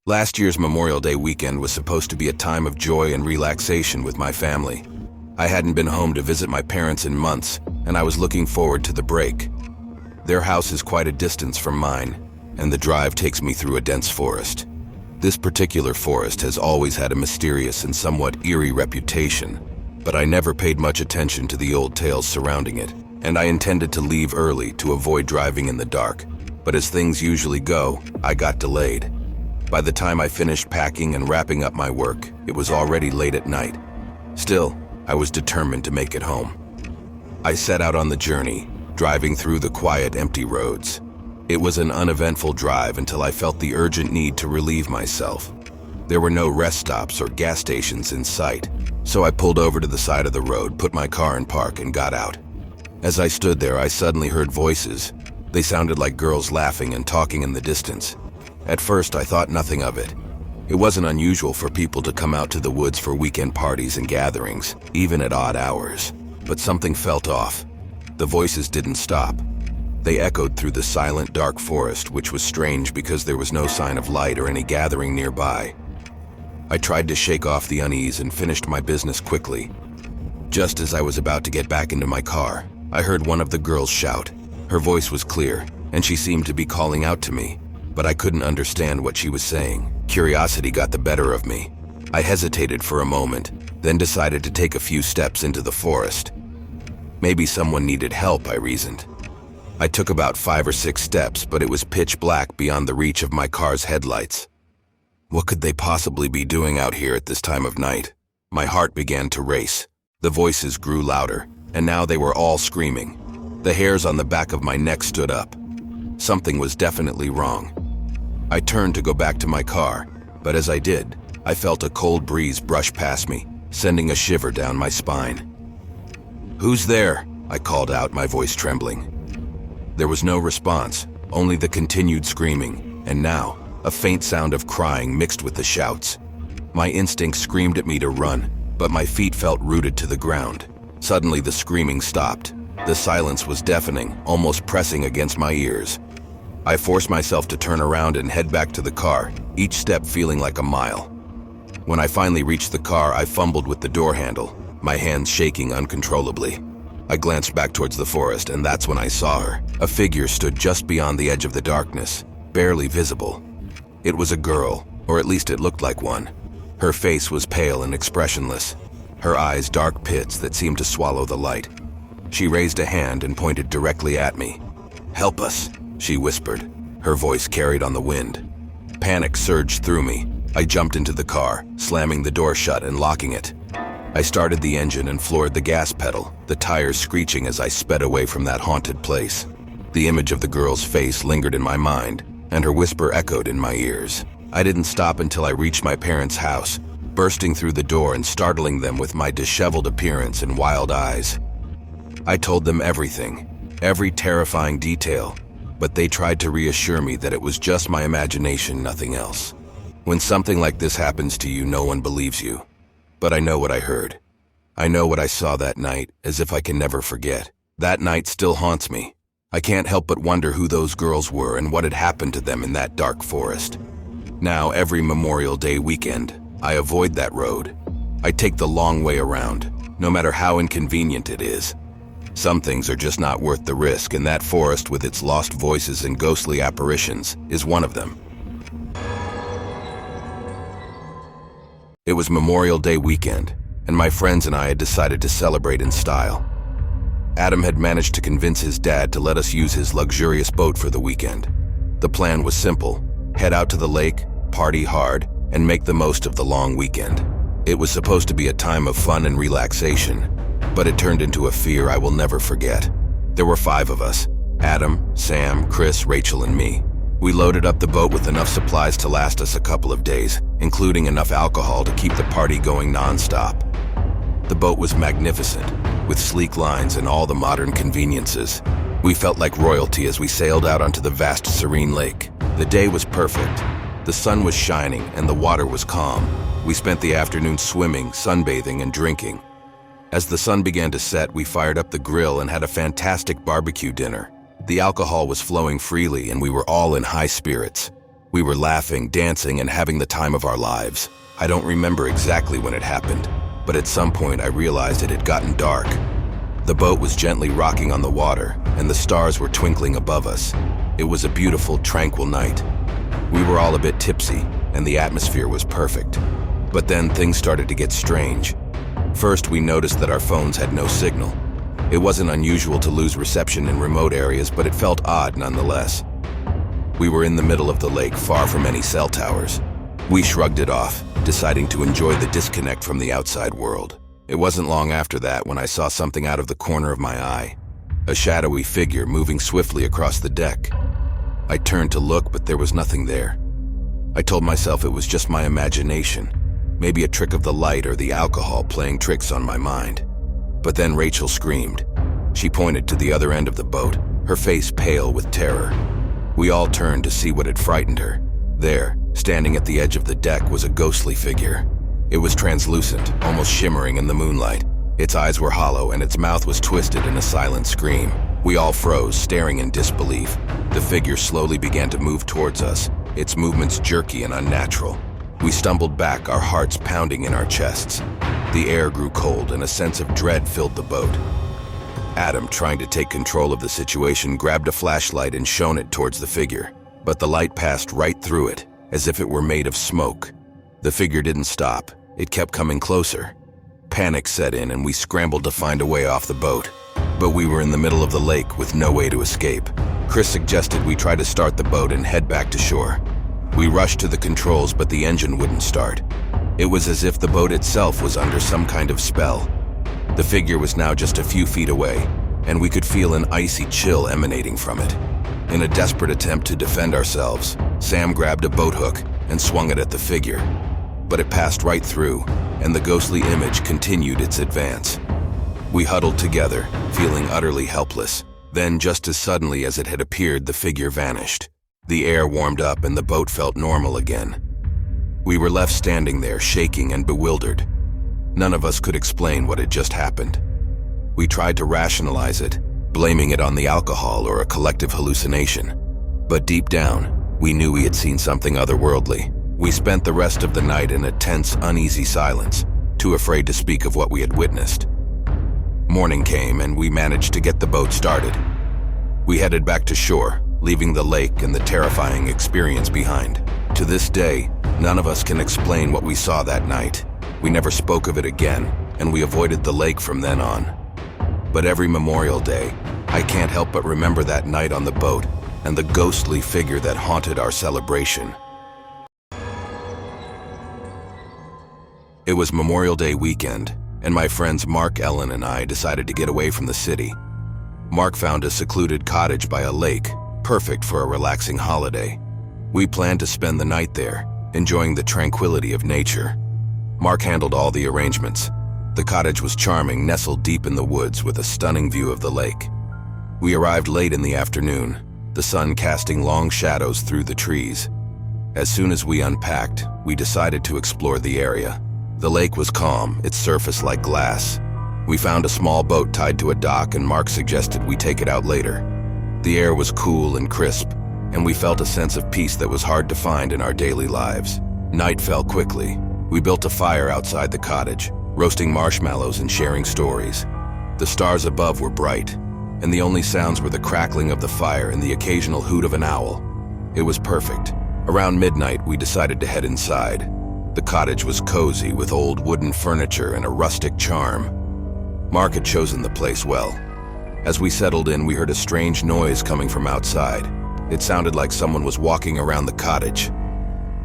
Last year's Memorial Day weekend was supposed to be a time of joy and relaxation with my family. I hadn't been home to visit my parents in months, and I was looking forward to the break. Their house is quite a distance from mine, and the drive takes me through a dense forest. This particular forest has always had a mysterious and somewhat eerie reputation, but I never paid much attention to the old tales surrounding it, and I intended to leave early to avoid driving in the dark. But as things usually go, I got delayed. By the time I finished packing and wrapping up my work, it was already late at night. Still, I was determined to make it home. I set out on the journey, driving through the quiet, empty roads. It was an uneventful drive until I felt the urgent need to relieve myself. There were no rest stops or gas stations in sight, so I pulled over to the side of the road, put my car in park, and got out. As I stood there, I suddenly heard voices. They sounded like girls laughing and talking in the distance. At first, I thought nothing of it. It wasn't unusual for people to come out to the woods for weekend parties and gatherings, even at odd hours. But something felt off. The voices didn't stop. They echoed through the silent, dark forest, which was strange because there was no sign of light or any gathering nearby. I tried to shake off the unease and finished my business quickly. Just as I was about to get back into my car, I heard one of the girls shout. Her voice was clear, and she seemed to be calling out to me, but I couldn't understand what she was saying. Curiosity got the better of me. I hesitated for a moment, then decided to take a few steps into the forest. Maybe someone needed help, I reasoned. I took about 5 or 6 steps, but it was pitch black beyond the reach of my car's headlights. What could they possibly be doing out here at this time of night? My heart began to race. The voices grew louder, and now they were all screaming. The hairs on the back of my neck stood up. Something was definitely wrong. I turned to go back to my car, but as I did, I felt a cold breeze brush past me, sending a shiver down my spine. "Who's there?" I called out, my voice trembling. There was no response, only the continued screaming, and now, a faint sound of crying mixed with the shouts. My instinct screamed at me to run, but my feet felt rooted to the ground. Suddenly the screaming stopped. The silence was deafening, almost pressing against my ears. I forced myself to turn around and head back to the car, each step feeling like a mile. When I finally reached the car, I fumbled with the door handle, my hands shaking uncontrollably. I glanced back towards the forest, and that's when I saw her. A figure stood just beyond the edge of the darkness, barely visible. It was a girl, or at least it looked like one. Her face was pale and expressionless, her eyes dark pits that seemed to swallow the light. She raised a hand and pointed directly at me. "Help us," she whispered, her voice carried on the wind. Panic surged through me. I jumped into the car, slamming the door shut and locking it. I started the engine and floored the gas pedal, the tires screeching as I sped away from that haunted place. The image of the girl's face lingered in my mind, and her whisper echoed in my ears. I didn't stop until I reached my parents' house, bursting through the door and startling them with my disheveled appearance and wild eyes. I told them everything, every terrifying detail, but they tried to reassure me that it was just my imagination, nothing else. When something like this happens to you, no one believes you. But I know what I heard. I know what I saw that night, as if I can never forget. That night still haunts me. I can't help but wonder who those girls were and what had happened to them in that dark forest. Now, every Memorial Day weekend, I avoid that road. I take the long way around, no matter how inconvenient it is. Some things are just not worth the risk, and that forest with its lost voices and ghostly apparitions is one of them. It was Memorial Day weekend, and my friends and I had decided to celebrate in style. Adam had managed to convince his dad to let us use his luxurious boat for the weekend. The plan was simple: head out to the lake, party hard, and make the most of the long weekend. It was supposed to be a time of fun and relaxation, but it turned into a fear I will never forget. There were 5 of us: Adam, Sam, Chris, Rachel, and me. We loaded up the boat with enough supplies to last us a couple of days, including enough alcohol to keep the party going non-stop. The boat was magnificent, with sleek lines and all the modern conveniences. We felt like royalty as we sailed out onto the vast, serene lake. The day was perfect. The sun was shining and the water was calm. We spent the afternoon swimming, sunbathing, and drinking. As the sun began to set, we fired up the grill and had a fantastic barbecue dinner. The alcohol was flowing freely and we were all in high spirits. We were laughing, dancing, and having the time of our lives. I don't remember exactly when it happened, but at some point I realized it had gotten dark. The boat was gently rocking on the water, and the stars were twinkling above us. It was a beautiful, tranquil night. We were all a bit tipsy, and the atmosphere was perfect. But then things started to get strange. First, we noticed that our phones had no signal. It wasn't unusual to lose reception in remote areas, but it felt odd nonetheless. We were in the middle of the lake, far from any cell towers. We shrugged it off, deciding to enjoy the disconnect from the outside world. It wasn't long after that when I saw something out of the corner of my eye. A shadowy figure moving swiftly across the deck. I turned to look, but there was nothing there. I told myself it was just my imagination, maybe a trick of the light or the alcohol playing tricks on my mind. But then Rachel screamed. She pointed to the other end of the boat, her face pale with terror. We all turned to see what had frightened her. There, standing at the edge of the deck, was a ghostly figure. It was translucent, almost shimmering in the moonlight. Its eyes were hollow and its mouth was twisted in a silent scream. We all froze, staring in disbelief. The figure slowly began to move towards us, its movements jerky and unnatural. We stumbled back, our hearts pounding in our chests. The air grew cold and a sense of dread filled the boat. Adam, trying to take control of the situation, grabbed a flashlight and shone it towards the figure. But the light passed right through it, as if it were made of smoke. The figure didn't stop. It kept coming closer. Panic set in and we scrambled to find a way off the boat. But we were in the middle of the lake with no way to escape. Chris suggested we try to start the boat and head back to shore. We rushed to the controls, but the engine wouldn't start. It was as if the boat itself was under some kind of spell. The figure was now just a few feet away, and we could feel an icy chill emanating from it. In a desperate attempt to defend ourselves, Sam grabbed a boat hook and swung it at the figure. But it passed right through, and the ghostly image continued its advance. We huddled together, feeling utterly helpless. Then, just as suddenly as it had appeared, the figure vanished. The air warmed up and the boat felt normal again. We were left standing there, shaking and bewildered. None of us could explain what had just happened. We tried to rationalize it, blaming it on the alcohol or a collective hallucination. But deep down, we knew we had seen something otherworldly. We spent the rest of the night in a tense, uneasy silence, too afraid to speak of what we had witnessed. Morning came and we managed to get the boat started. We headed back to shore, leaving the lake and the terrifying experience behind. To this day, none of us can explain what we saw that night. We never spoke of it again, and we avoided the lake from then on. But every Memorial Day, I can't help but remember that night on the boat and the ghostly figure that haunted our celebration. It was Memorial Day weekend, and my friends Mark, Ellen, and I decided to get away from the city. Mark found a secluded cottage by a lake, perfect for a relaxing holiday. We planned to spend the night there, enjoying the tranquility of nature. Mark handled all the arrangements. The cottage was charming, nestled deep in the woods with a stunning view of the lake. We arrived late in the afternoon, the sun casting long shadows through the trees. As soon as we unpacked, we decided to explore the area. The lake was calm, its surface like glass. We found a small boat tied to a dock and Mark suggested we take it out later. The air was cool and crisp, and we felt a sense of peace that was hard to find in our daily lives. Night fell quickly. We built a fire outside the cottage, roasting marshmallows and sharing stories. The stars above were bright, and the only sounds were the crackling of the fire and the occasional hoot of an owl. It was perfect. Around midnight, we decided to head inside. The cottage was cozy with old wooden furniture and a rustic charm. Mark had chosen the place well. As we settled in, we heard a strange noise coming from outside. It sounded like someone was walking around the cottage.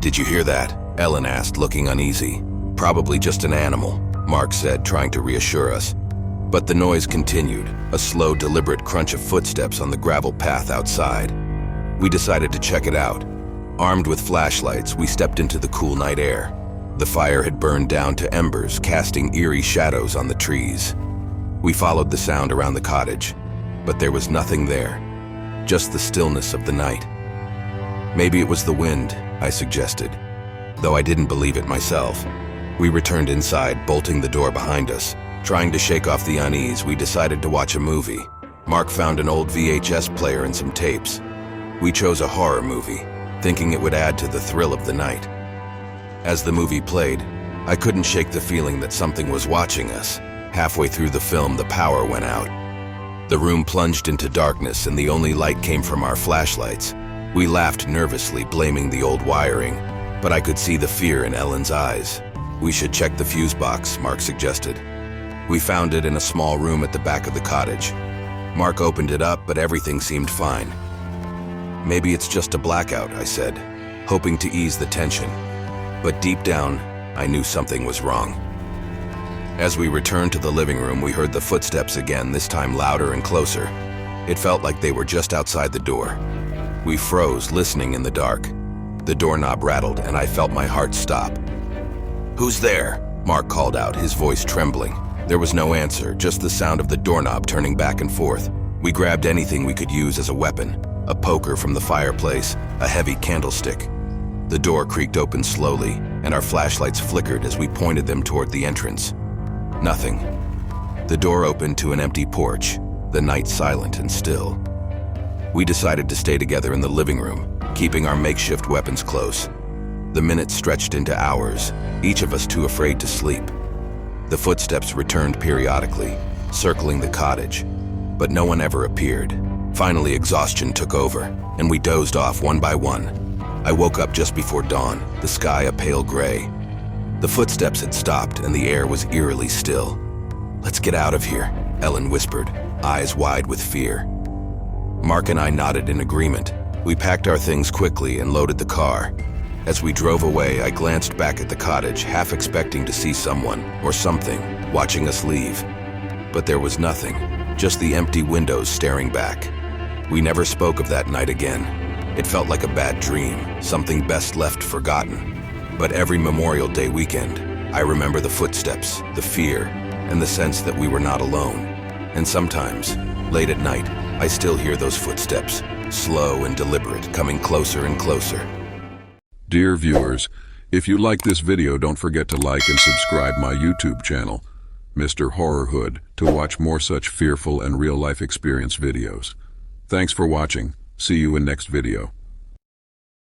"Did you hear that?" Ellen asked, looking uneasy. "Probably just an animal," Mark said, trying to reassure us. But the noise continued, a slow, deliberate crunch of footsteps on the gravel path outside. We decided to check it out. Armed with flashlights, we stepped into the cool night air. The fire had burned down to embers, casting eerie shadows on the trees. We followed the sound around the cottage, but there was nothing there, just the stillness of the night. "Maybe it was the wind," I suggested, though I didn't believe it myself. We returned inside, bolting the door behind us. Trying to shake off the unease, we decided to watch a movie. Mark found an old VHS player and some tapes. We chose a horror movie. thinking it would add to the thrill of the night. As the movie played, I couldn't shake the feeling that something was watching us. Halfway through the film, the power went out. The room plunged into darkness and the only light came from our flashlights. We laughed nervously, blaming the old wiring, but I could see the fear in Ellen's eyes. "We should check the fuse box," Mark suggested. We found it in a small room at the back of the cottage. Mark opened it up, but everything seemed fine. "Maybe it's just a blackout," I said, hoping to ease the tension. But deep down, I knew something was wrong. As we returned to the living room, we heard the footsteps again, this time louder and closer. It felt like they were just outside the door. We froze, listening in the dark. The doorknob rattled, and I felt my heart stop. "Who's there?" Mark called out, his voice trembling. There was no answer, just the sound of the doorknob turning back and forth. We grabbed anything we could use as a weapon, a poker from the fireplace, a heavy candlestick. The door creaked open slowly, and our flashlights flickered as we pointed them toward the entrance. Nothing. The door opened to an empty porch, the night silent and still. We decided to stay together in the living room, keeping our makeshift weapons close. The minutes stretched into hours, each of us too afraid to sleep. The footsteps returned periodically, circling the cottage, but no one ever appeared. Finally, exhaustion took over, and we dozed off one by one. I woke up just before dawn, the sky a pale gray. The footsteps had stopped, and the air was eerily still. "Let's get out of here," Ellen whispered, eyes wide with fear. Mark and I nodded in agreement. We packed our things quickly and loaded the car. As we drove away, I glanced back at the cottage, half expecting to see someone or something watching us leave. But there was nothing, just the empty windows staring back. We never spoke of that night again. It felt like a bad dream, something best left forgotten. But every Memorial Day weekend, I remember the footsteps, the fear, and the sense that we were not alone. And sometimes, late at night, I still hear those footsteps, slow and deliberate, coming closer and closer. Dear viewers, if you like this video, don't forget to like and subscribe my YouTube channel, Mr. Horror Hood, to watch more such fearful and real-life experience videos. Thanks for watching. See you in next video.